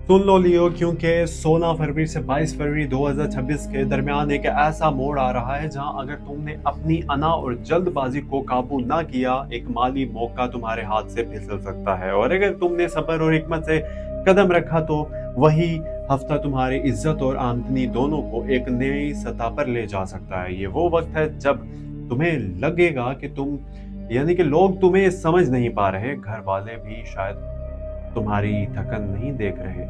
सुन लो लियो, क्योंकि 16 फरवरी से 22 फरवरी 2026 के दरमियान एक ऐसा मोड़ आ रहा है जहां अगर तुमने अपनी अना और जल्दबाजी को काबू ना किया, एक माली मौका तुम्हारे हाथ से फिसल सकता है। और अगर तुमने सब्र और हिकमत से कदम रखा तो वही हफ्ता तुम्हारी इज्जत और आमदनी दोनों को एक नई सतह पर ले जा सकता है। ये वो वक्त है जब तुम्हें लगेगा कि तुम यानी कि लोग तुम्हें समझ नहीं पा रहे, घर वाले भी शायद तुम्हारी थकन नहीं देख रहे,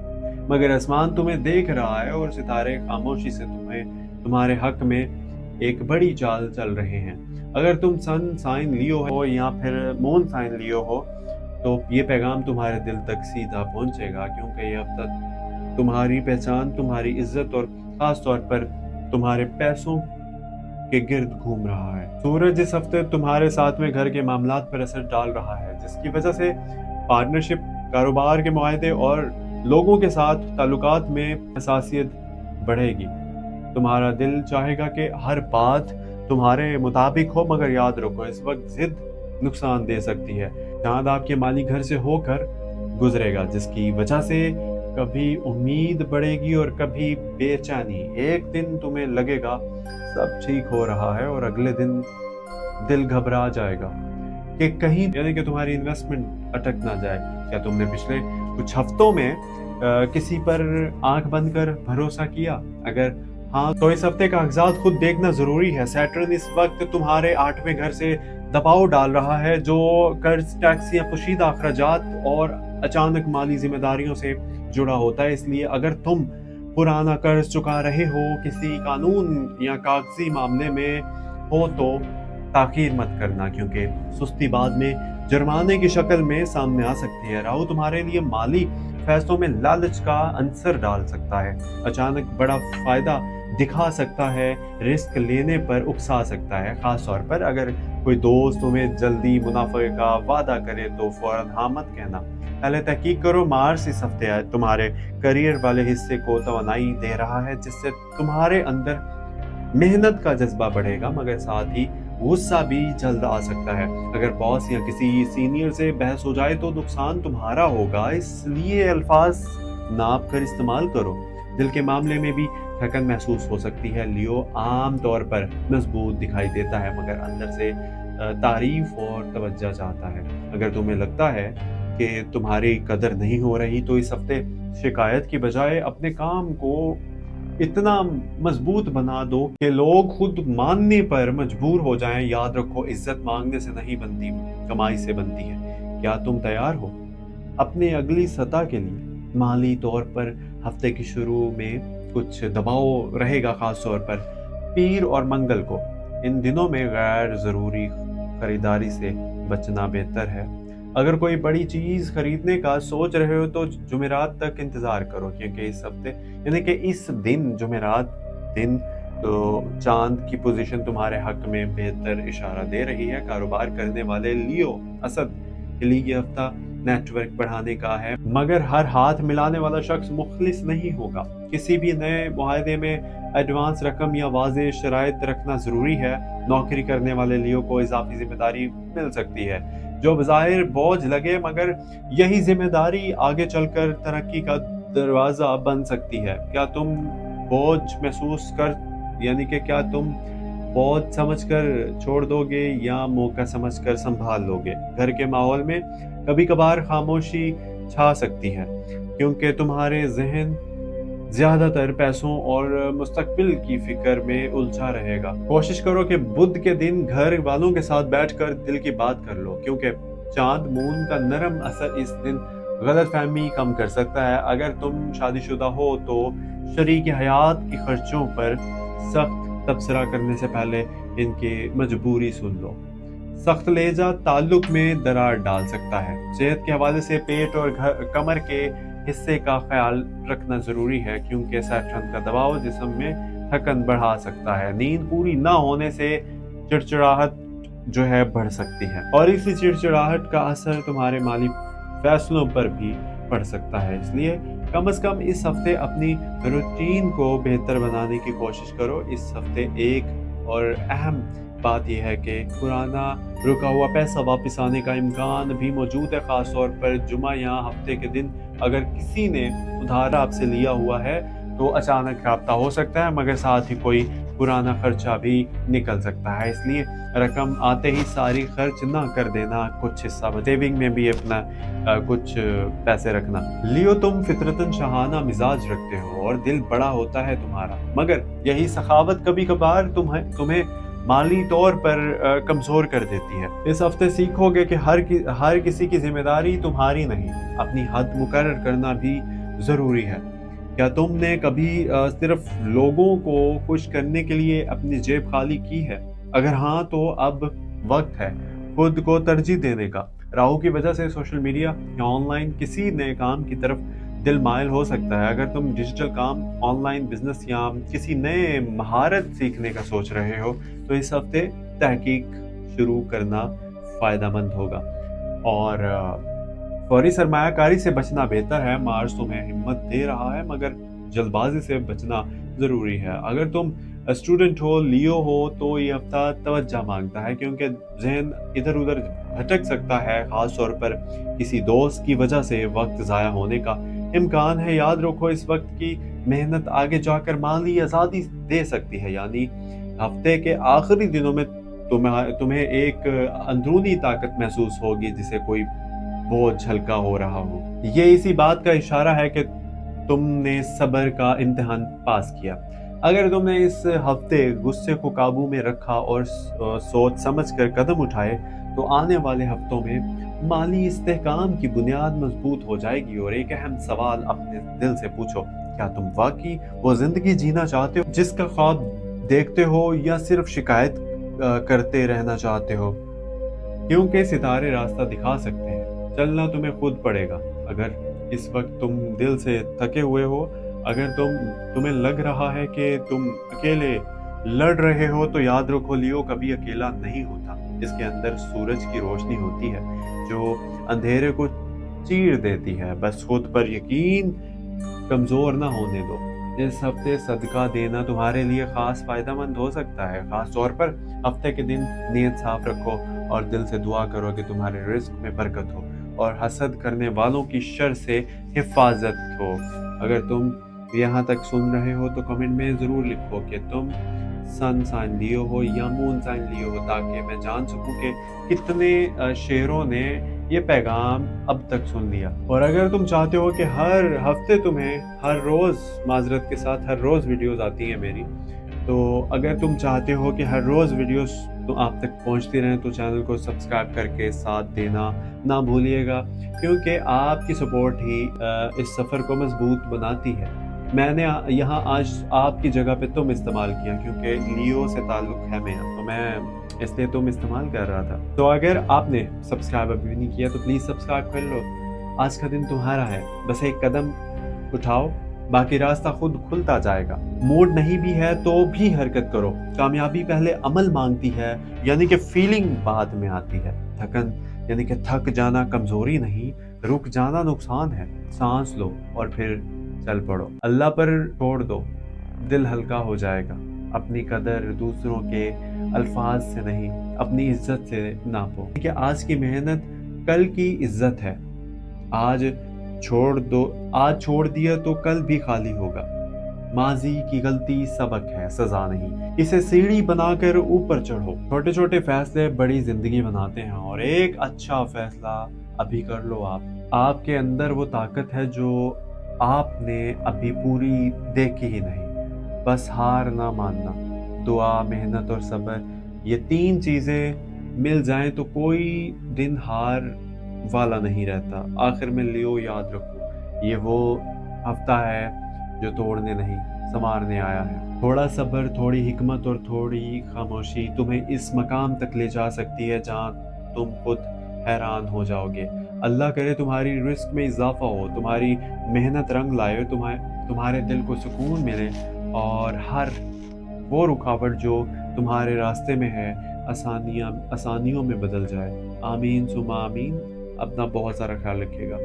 मगर आसमान तुम्हें देख रहा है और सितारे खामोशी से तुम्हारे हक में एक बड़ी चाल चल रहे हैं। अगर तुम सन साइन लियो हो या फिर मून साइन लियो हो, तो ये पैगाम तुम्हारे दिल तक सीधा पहुंचेगा, क्योंकि ये अब तक तुम्हारी पहचान, तुम्हारी इज्जत और खास तौर पर तुम्हारे पैसों के गिर्द घूम रहा है। सूरज इस हफ्ते तुम्हारे साथ में घर के मामलात पर असर डाल रहा है, जिसकी वजह से पार्टनरशिप, कारोबार के मुआहदे और लोगों के साथ ताल्लुकात में हसासियत बढ़ेगी। तुम्हारा दिल चाहेगा कि हर बात तुम्हारे मुताबिक हो, मगर याद रखो इस वक्त जिद नुकसान दे सकती है। चांद आपके माली घर से होकर गुजरेगा, जिसकी वजह से कभी उम्मीद बढ़ेगी और कभी बेचैनी। एक दिन तुम्हें लगेगा सब ठीक हो रहा है और अगले दिन दिल घबरा जाएगा कि कहीं यानी कि तुम्हारी इन्वेस्टमेंट अटक ना जाए। क्या तुमने पिछले कुछ हफ्तों में किसी पर आंख बंद कर भरोसा किया? अगर हाँ, तो इस हफ्ते कागजात खुद देखना जरूरी है। सैटर्न इस वक्त तुम्हारे 8वें घर से दबाव डाल रहा है, जो कर्ज, टैक्स या पोशीदा अखराजात और अचानक माली जिम्मेदारियों से जुड़ा होता है। इसलिए अगर तुम पुराना कर्ज चुका रहे हो, किसी कानून या कागजी मामले में हो, तो ताखीर मत करना, क्योंकि सुस्ती बाद में जुर्माने की शक्ल में सामने आ सकती है। राहु तुम्हारे लिए माली फैसलों में लालच का अंसर डाल सकता है, अचानक बड़ा फायदा दिखा सकता है, रिस्क लेने पर उकसा सकता है। खास तौर पर अगर कोई दोस्त तुम्हें जल्दी मुनाफे का वादा करे तो फौरन हाँ मत कहना, पहले तहकीक करो। मार्स इस हफ्ते तुम्हारे करियर वाले हिस्से को तवानाई दे रहा है, जिससे तुम्हारे अंदर मेहनत का जज्बा बढ़ेगा, मगर साथ ही गुस्सा भी जल्द आ सकता है। अगर बॉस या किसी सीनियर से बहस हो जाए तो नुकसान तुम्हारा होगा, इसलिए अल्फाज नाप कर इस्तेमाल करो। दिल के मामले में भी थकन महसूस हो सकती है। लियो आम तौर पर मजबूत दिखाई देता है, मगर अंदर से तारीफ और तवज्जो चाहता है। अगर तुम्हें लगता है कि तुम्हारी कदर नहीं हो रही, तो इस हफ्ते शिकायत की बजाय अपने काम को इतना मजबूत बना दो कि लोग खुद मानने पर मजबूर हो जाएं। याद रखो, इज्जत मांगने से नहीं बनती, कमाई से बनती है। क्या तुम तैयार हो अपनी अगली सतह के लिए? माली तौर पर हफ्ते की शुरू में कुछ दबाव रहेगा, खास तौर पर पीर और मंगल को। इन दिनों में गैर जरूरी खरीदारी से बचना बेहतर है। अगर कोई बड़ी चीज खरीदने का सोच रहे हो तो जुमेरात तक इंतजार करो, क्योंकि इस हफ्ते यानी कि इस दिन जुमेरात दिन तो चांद की पोजीशन तुम्हारे हक में बेहतर इशारा दे रही है। कारोबार करने वाले लियो असद के लिए ये हफ्ता नेटवर्क बढ़ाने का है, मगर हर हाथ मिलाने वाला शख्स मुखलिस नहीं होगा। किसी भी नए मुआहदे में एडवांस रकम या वाज़ेह शराइत रखना जरूरी है। नौकरी करने वाले लियो को इजाफी जिम्मेदारी मिल सकती है, जो बज़ाहिर बोझ लगे, मगर यही जिम्मेदारी आगे चलकर तरक्की का दरवाजा बन सकती है। क्या तुम बोझ महसूस कर यानी कि क्या तुम बोझ समझकर छोड़ दोगे या मौका समझकर संभाल लोगे? घर के माहौल में कभी कभार खामोशी छा सकती है, क्योंकि तुम्हारे जहन ज्यादातर पैसों और मुस्तकबिल की फिक्र में उलझा रहेगा। कोशिश करो कि बुध के दिन घर वालों के साथ बैठकर दिल की बात कर लो, क्योंकि चांद मून का नरम असर इस दिन गलतफहमी कम कर सकता है। अगर तुम शादीशुदा हो तो शरीक हयात की खर्चों पर सख्त तबसरा करने से पहले इनकी मजबूरी सुन लो। सख्त लेजा ताल्लुक में दरार डाल सकता है। सेहत के हवाले से पेट और कमर के हिस्से का ख्याल रखना जरूरी है, क्योंकि सैटर्न का दबाव जिस्म में थकन बढ़ा सकता है। नींद पूरी ना होने से चिड़चिड़ाहट जो है बढ़ सकती है, और इसी चिड़चिड़ाहट का असर तुम्हारे माली फैसलों पर भी पड़ सकता है। इसलिए कम से कम इस हफ्ते अपनी रूटीन को बेहतर बनाने की कोशिश करो। इस हफ्ते एक और अहम बात यह है कि पुराना रुका हुआ पैसा वापस आने का इम्कान भी मौजूद है, ख़ास तौर पर जुमा या हफ्ते के दिन अगर किसी ने उधार आपसे लिया हुआ है तो अचानक राब्ता हो सकता है, मगर साथ ही कोई पुराना खर्चा भी निकल सकता है। इसलिए रकम आते ही सारी खर्च ना कर देना, कुछ हिस्सा सेविंग में भी अपना कुछ पैसे रखना। लियो, तुम फितरतन शहाना मिजाज रखते हो और दिल बड़ा होता है तुम्हारा, मगर यही सखावत कभी कभार तुम्हें माली तौर पर कमजोर कर देती है। इस हफ्ते सीखोगे कि हर किसी की जिम्मेदारी तुम्हारी नहीं, अपनी हद मुकर्रर करना भी जरूरी है। क्या तुमने कभी सिर्फ लोगों को खुश करने के लिए अपनी जेब खाली की है? अगर हाँ, तो अब वक्त है खुद को तरजीह देने का। राहु की वजह से सोशल मीडिया या ऑनलाइन किसी नए काम की तरफ दिल माइल हो सकता है। अगर तुम डिजिटल काम, ऑनलाइन बिजनेस या किसी नए महारत सीखने का सोच रहे हो तो इस हफ्ते तहकीक शुरू करना फायदेमंद होगा। और फौरी सरमायाकारी से बचना बेहतर है। मार्स तुम्हें हिम्मत दे रहा है, मगर जल्दबाजी से बचना जरूरी है। अगर तुम स्टूडेंट हो, लियो हो, तो ये हफ्ता तवज्जो मांगता है, क्योंकि जहन इधर उधर भटक सकता है। खास तौर पर किसी दोस्त की वजह से वक्त जाया होने का इम्कान है। याद रखो, इस वक्त की मेहनत आगे जाकर माली आज़ादी दे सकती है। यानी हफ्ते के आखिरी दिनों में तुम्हें एक अंदरूनी ताकत महसूस होगी, जिसे कोई बोझ हल्का हो रहा हो। ये इसी बात का इशारा है कि तुमने सब्र का इम्तिहान पास किया। अगर तुमने इस हफ्ते गुस्से को काबू में रखा और सोच समझ कर कदम उठाए तो आने वाले हफ्तों में माली इस्तेहकाम की बुनियाद मजबूत हो जाएगी। और एक अहम सवाल अपने दिल से पूछो, क्या तुम वाकई वो जिंदगी जीना चाहते हो जिसका ख्वाब देखते हो, या सिर्फ शिकायत करते रहना चाहते हो? क्योंकि सितारे रास्ता दिखा सकते हैं, चलना तुम्हें खुद पड़ेगा। अगर इस वक्त तुम दिल से थके हुए हो, अगर तुम्हें लग रहा है कि तुम अकेले लड़ रहे हो, तो याद रखो, लियो कभी अकेला नहीं होता। इसके अंदर सूरज की रोशनी होती है जो अंधेरे को चीर देती है। बस खुद पर यकीन कमजोर ना होने दो। इस हफ्ते सदका देना तुम्हारे लिए खास फायदेमंद हो सकता है। खास तौर पर हफ्ते के दिन नीयत साफ रखो और दिल से दुआ करो कि तुम्हारे रिस्क में बरकत हो और हसद करने वालों की शर से हिफाजत हो। अगर तुम यहाँ तक सुन रहे हो तो कमेंट में ज़रूर लिखो कि तुम सन साइन लियो हो या मून साइन लियो हो, ताकि मैं जान सकूं कि कितने शेरों ने ये पैगाम अब तक सुन लिया। और अगर तुम चाहते हो कि हर हफ्ते तुम्हें हर रोज़, माजरत के साथ हर रोज़ वीडियोस आती हैं मेरी, तो अगर तुम चाहते हो कि हर रोज़ वीडियोस तो आप तक पहुंचती रहें, तो चैनल को सब्सक्राइब करके साथ देना ना भूलिएगा, क्योंकि आपकी सपोर्ट ही इस सफ़र को मजबूत बनाती है। मैंने यहाँ आज आपकी जगह पे तुम इस्तेमाल किया, क्योंकि लियो से ताल्लुक़ है मेरा, तो मैं इसलिए तुम इस्तेमाल कर रहा था। तो अगर आपने सब्सक्राइब अभी नहीं किया तो प्लीज़ सब्सक्राइब कर लो। आज का दिन तुम्हारा है, बस एक कदम उठाओ, बाकी रास्ता खुद खुलता जाएगा। मूड नहीं भी है तो भी हरकत करो। कामयाबी पहले अमल मांगती है, यानी कि फीलिंग बाद में आती है। थकन यानी कि थक जाना कमजोरी नहीं, रुक जाना नुकसान है। सांस लो और फिर चल पड़ो। अल्लाह पर छोड़ दो, दिल हल्का हो जाएगा। अपनी कदर दूसरों के अल्फाज से नहीं, अपनी इज्जत से नापो, कि आज की मेहनत कल की इज्जत है। आज छोड़ दिया तो कल भी खाली होगा। माजी की गलती सबक है, सजा नहीं। इसे सीढ़ी बनाकर ऊपर चढ़ो। छोटे छोटे फैसले बड़ी जिंदगी बनाते हैं, और एक अच्छा फैसला अभी कर लो। आपके अंदर वो ताकत है जो आपने अभी पूरी देखी ही नहीं। बस हार ना मानना, दुआ, मेहनत और सब्र, ये 3 चीजें मिल जाएं तो कोई दिन हार वाला नहीं रहता। आखिर में लियो, याद रखो, ये वो हफ्ता है जो तोड़ने नहीं, संवारने आया है। थोड़ा सब्र, थोड़ी हिकमत और थोड़ी खामोशी तुम्हें इस मकाम तक ले जा सकती है जहां तुम खुद हैरान हो जाओगे। अल्लाह करे तुम्हारी रिस्क में इजाफा हो, तुम्हारी मेहनत रंग लाए, तुम्हारे दिल को सुकून मिले, और हर वो रुकावट जो तुम्हारे रास्ते में है आसानियों में बदल जाए। आमीन सुमा आमीन। अपना बहुत सारा ख्याल रखिएगा।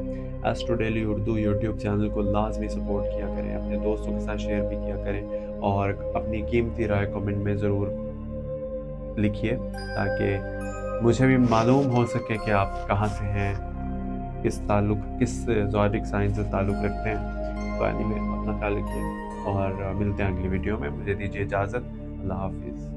Astro daily Urdu YouTube channel को लाजमी सपोर्ट किया करें, अपने दोस्तों के साथ शेयर भी किया करें, और अपनी कीमती राय कमेंट में ज़रूर लिखिए ताकि मुझे भी मालूम हो सके कि आप कहाँ से हैं, किस ज़ोडिक साइन से ताल्लुक़ रखते हैं। तो एनीवे अपना ख़्याल रखिए और मिलते हैं अगली वीडियो में। मुझे दीजिए इजाज़त। अल्लाह हाफ़िज़।